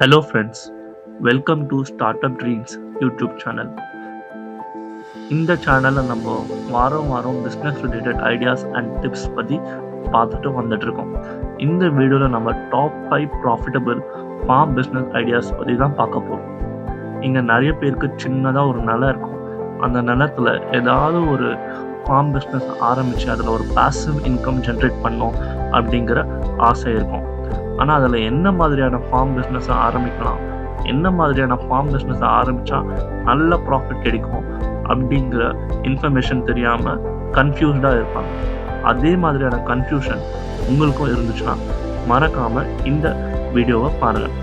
Hello friends, welcome to Startup Dreams YouTube channel. இந்த சேனலில் நம்ம வாரம் business related ideas and tips பற்றி பார்த்துட்டு வந்துட்டுருக்கோம். இந்த வீடியோவில் நம்ம top 5 profitable farm business ideas பற்றி தான் பார்க்க போகிறோம். இங்கே நிறைய பேருக்கு சின்னதாக ஒரு நிலம் இருக்கும். அந்த நிலத்தில் ஏதாவது ஒரு ஃபார்ம் பிஸ்னஸ் ஆரம்பித்து அதில் ஒரு பாசிவ் இன்கம் ஜென்ரேட் பண்ணோம் அப்படிங்கிற ஆசை இருக்கும். ஆனால் அதில் என்ன மாதிரியான ஃபார்ம் பிஸ்னஸை ஆரம்பிக்கலாம், என்ன மாதிரியான ஃபார்ம் பிஸ்னஸை ஆரம்பித்தா நல்ல ப்ராஃபிட் கிடைக்கும் அப்படிங்கிற இன்ஃபர்மேஷன் தெரியாமல் கன்ஃபியூஸ்டாக இருப்பாங்க. அதே மாதிரியான கன்ஃபியூஷன் உங்களுக்கும் இருந்துச்சுன்னா மறக்காமல் இந்த வீடியோவை பாருங்கள்.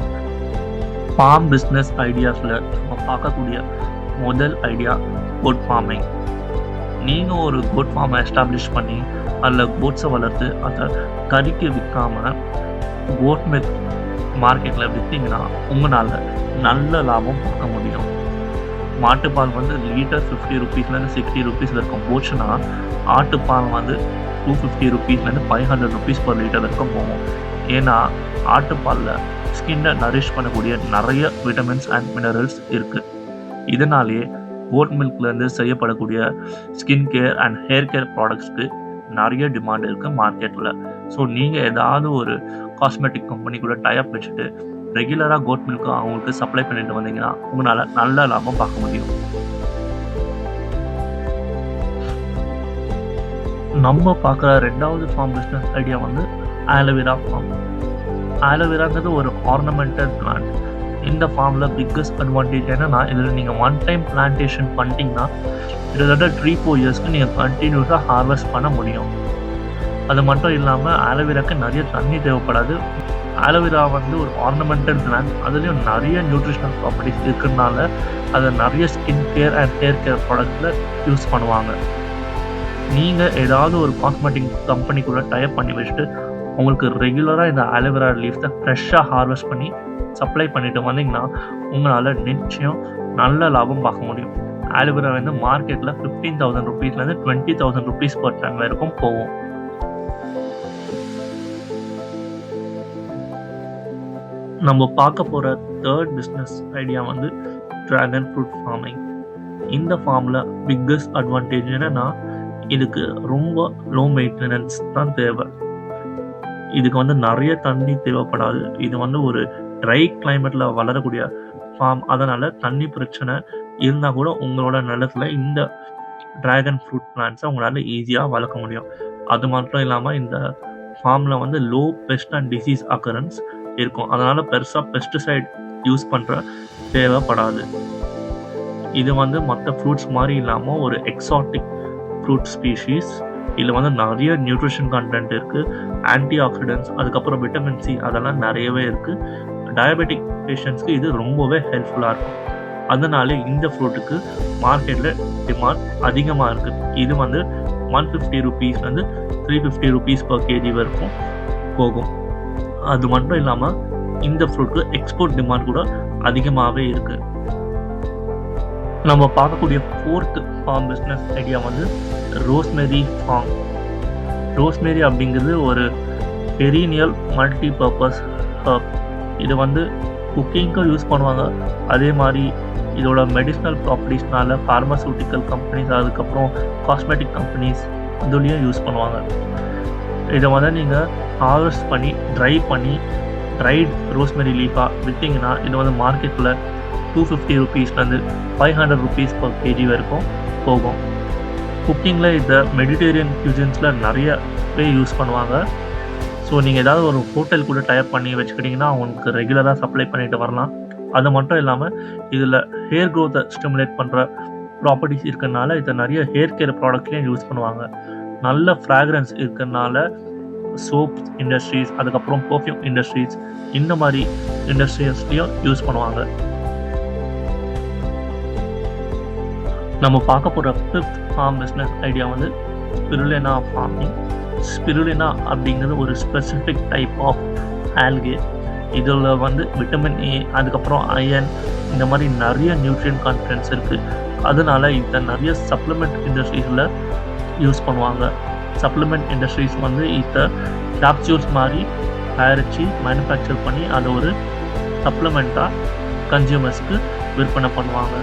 ஃபார்ம் பிஸ்னஸ் ஐடியாஸில் நம்ம பார்க்கக்கூடிய முதல் ஐடியா கோட் ஃபார்மிங். நீங்கள் ஒரு கோட் ஃபார்மை எஸ்டாப்ளிஷ் பண்ணி அதில் கோட்ஸை வளர்த்து அதை கறிக்கு விற்காமல் கோட் மில்க் மார்க்கெட்டில் விற்றீங்கன்னா உங்களால் நல்ல லாபம் பார்க்க முடியும். மாட்டுப்பால் லிட்டர் 50 ரூபீஸ்லேருந்து 60 ரூபீஸில் இருக்கும் போச்சுன்னா ஆட்டுப்பால் 250 ரூபீஸ்லேருந்து 500 ரூபீஸ் பர் லிட்டர் வரைக்கும் போகும். ஏன்னா ஆட்டுப்பாலில் ஸ்கின்னை நரிஷ் பண்ணக்கூடிய நிறைய விட்டமின்ஸ் அண்ட் மினரல்ஸ் இருக்குது. இதனாலேயே கோட் மில்க்லேருந்து செய்யப்படக்கூடிய skin care and hair care ப்ராடக்ட்ஸ்க்கு நிறைய டிமாண்ட் இருக்குது மார்க்கெட்டில். ஸோ நீங்கள் ஏதாவது ஒரு காஸ்மெட்டிக் கம்பெனி கூட டைப் வச்சுட்டு ரெகுலராக கோட் மில்க்கு அவங்களுக்கு சப்ளை பண்ணிட்டு வந்தீங்கன்னா உங்களால் நல்ல லாபம் பார்க்க முடியும். நம்ம பார்க்குற ரெண்டாவது farm business idea aloe vera farm. ஆலோவேராங்கிறது ஒரு ஆர்னமெண்டல் பிளான்ட். இந்த ஃபார்மில் பிக்கஸ்ட் அட்வான்டேஜ் என்னன்னா, இதில் நீங்கள் ஒன் டைம் பிளான்டேஷன் பண்ணிட்டீங்கன்னா கிட்டத்தட்ட 3-4 இயர்ஸ்க்கு நீங்கள் கண்டினியூஸாக ஹார்வெஸ்ட் பண்ண முடியும். அது மட்டும் இல்லாமல் ஆலோவேராக்கு நிறைய தண்ணி தேவைப்படாது. ஆலோவேரா ஒரு ஆர்னமெண்டல் பிளான்ட், அதுலேயும் நிறைய நியூட்ரிஷனல் ப்ராப்பர்ட்டிஸ் இருக்கிறதுனால அதை நிறைய skin care and hair care ப்ராடக்ட்ஸில் யூஸ் பண்ணுவாங்க. நீங்கள் ஏதாவது ஒரு காஸ்மெட்டிக் கம்பெனி கூட டைப் பண்ணி வச்சுட்டு உங்களுக்கு ரெகுலராக இந்த ஆலோவேரா லீவ்ஸை ஃப்ரெஷ்ஷாக ஹார்வெஸ்ட் பண்ணி சப்ளை பண்ணிட்டு வந்தீங்கன்னா உங்களால் நிச்சயம் நல்ல லாபம் பார்க்க முடியும். ஆலோவேரா மார்க்கெட்டில் 15,000 ரூபீஸ்லேருந்து 20,000 ரூபீஸ் பர் டன் வரைக்கும் போகும். நம்ம பார்க்க போகிற third business idea dragon fruit farming. இந்த ஃபார்மில் பிக்கஸ்ட் அட்வான்டேஜ் என்னென்னா, இதுக்கு ரொம்ப லோ மெயின்டெனன்ஸ் தான் தேவை. இதுக்கு நிறைய தண்ணி தேவைப்படாது. இது ஒரு ட்ரை கிளைமேட்டில் வளரக்கூடிய ஃபார்ம். அதனால் தண்ணி பிரச்சனை இருந்தால் கூட உங்களோட நிலத்தில் இந்த ட்ராகன் ஃப்ரூட் பிளான்ட்ஸை உங்களால் ஈஸியாக வளர்க்க முடியும். அது மட்டும் இல்லாமல் இந்த ஃபார்மில் low best and disease occurrence இருக்கும். அதனால் பெருசாக பெஸ்டிசைட் யூஸ் பண்ணுற தேவைப்படாது. இது மற்ற ஃப்ரூட்ஸ் மாதிரி இல்லாமல் ஒரு எக்ஸாட்டிக் ஃப்ரூட் ஸ்பீஷீஸ். இதில் நிறைய நியூட்ரிஷன் கண்டென்ட் இருக்குது, ஆன்டி ஆக்சிடென்ட்ஸ், அதுக்கப்புறம் விட்டமின் சி, அதெல்லாம் நிறையவே இருக்குது. டயபெட்டிக் பேஷண்ட்ஸ்க்கு இது ரொம்பவே ஹெல்ப்ஃபுல்லாக இருக்கும். அதனால இந்த ஃப்ரூட்டுக்கு மார்க்கெட்டில் டிமாண்ட் அதிகமாக இருக்குது. இது 150 ரூபீஸ்லேருந்து 350 ரூபீஸ் பர் கேஜி வரைக்கும் போகும். அது மட்டும் இல்லாமல் இந்த ஃப்ரூட்டுக்கு எக்ஸ்போர்ட் டிமாண்ட் கூட அதிகமாகவே இருக்குது. நம்ம பார்க்கக்கூடிய fourth farm business idea rosemary farm. Rosemary அப்படிங்கிறது ஒரு பெரினியல் மல்டி பர்பஸ் ஹர்ப். இது குக்கிங்க்கும் யூஸ் பண்ணுவாங்க. அதே மாதிரி இதோட மெடிசினல் ப்ராப்பர்ட்டிஸ்னால ஃபார்மசூட்டிக்கல் கம்பெனிஸ், அதுக்கப்புறம் காஸ்மெட்டிக் கம்பெனிஸ் அதுலேயும் யூஸ் பண்ணுவாங்க. இதை நீங்கள் ஹார்வெஸ்ட் பண்ணி ட்ரைட் ரோஸ்மெரி லீஃபாக விற்றீங்கன்னா இது மார்க்கெட்டில் 250 ரூபீஸ்லேருந்து 500 ரூபீஸ் பர் கேஜி வரைக்கும் போகும். குக்கிங்கில் இதை மெடிட்டேரியன் கியூசின்ஸில் நிறைய பேர் யூஸ் பண்ணுவாங்க. ஸோ நீங்கள் ஏதாவது ஒரு ஹோட்டல் கூட டைப் பண்ணி வச்சுக்கிட்டிங்கன்னா அவங்களுக்கு ரெகுலராக சப்ளை பண்ணிட்டு வரலாம். அது மட்டும் இல்லாமல் இதில் ஹேர் க்ரோத்தை ஸ்டிமுலேட் பண்ணுற ப்ராப்பர்ட்டிஸ் இருக்கிறதுனால இதை நிறைய ஹேர் கேர் ப்ராடக்ட்லேயும் யூஸ் பண்ணுவாங்க. நல்ல ஃப்ராக்ரன்ஸ் இருக்கிறதுனால சோப் இண்டஸ்ட்ரீஸ், அதுக்கப்புறம் பர்ஃப்யூம் இண்டஸ்ட்ரீஸ், இந்த மாதிரி இண்டஸ்ட்ரீஸ்லேயும் யூஸ் பண்ணுவாங்க. நம்ம பார்க்க போகிற fifth farm business idea spirulina farming. Spirulina அப்படிங்கிறது ஒரு ஸ்பெசிஃபிக் டைப் ஆஃப் ஆல்கே. இதில் விட்டமின் ஏ, அதுக்கப்புறம் அயன், இந்த மாதிரி நிறைய நியூட்ரியன் கண்டென்ட்ஸ் இருக்குது. அதனால இதை நிறைய சப்ளிமெண்ட் இண்டஸ்ட்ரீஸில் யூஸ் பண்ணுவாங்க. சப்ளிமெண்ட் இண்டஸ்ட்ரீஸ் இதை கேப்சூல்ஸ் மாதிரி தயாரித்து மேனுஃபேக்சர் பண்ணி அதை ஒரு சப்ளிமெண்ட்டாக கன்சியூமர்ஸ்க்கு விற்பனை பண்ணுவாங்க.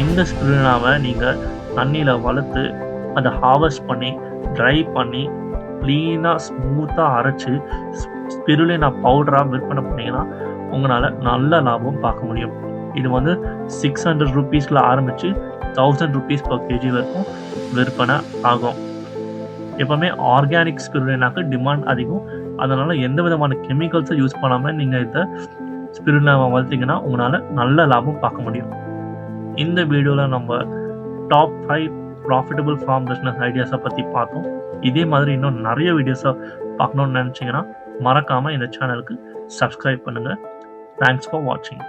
இந்த ஸ்பிருலினாவை நீங்கள் தண்ணியில் வளர்த்து அதை ஹார்வெஸ்ட் பண்ணி ட்ரை பண்ணி க்ளீனாக ஸ்மூத்தாக அரைச்சி ஸ்பிருலினா பவுடராக விற்பனை பண்ணிங்கன்னா உங்களால் நல்ல லாபம் பார்க்க முடியும். இது வந்து 600 rupeesல ஆரம்பித்து 1000 rupees per kg வரைக்கும் விற்பனை ஆகும். எப்போவுமே ஆர்கானிக் ஸ்பிருலினாக்கு டிமாண்ட் அதிகம். அதனால் எந்த விதமான கெமிக்கல்ஸும் யூஸ் பண்ணாமல் நீங்கள் இதை ஸ்பிருலினாவை வளர்த்திங்கன்னா உங்களால் நல்ல லாபம் பார்க்க முடியும். இந்த வீடியோவில் நம்ம டாப் 5 ப்ராஃபிட்டபிள் ஃபார்ம் பிஸ்னஸ் ஐடியாஸை பற்றி பார்த்தோம். இதே மாதிரி இன்னும் நிறைய வீடியோஸை பார்க்கணுன்னு நினச்சிங்கன்னா மறக்காமல் இந்த சேனலுக்கு சப்ஸ்கிரைப் பண்ணுங்கள். தேங்க்ஸ் ஃபார் வாட்சிங்.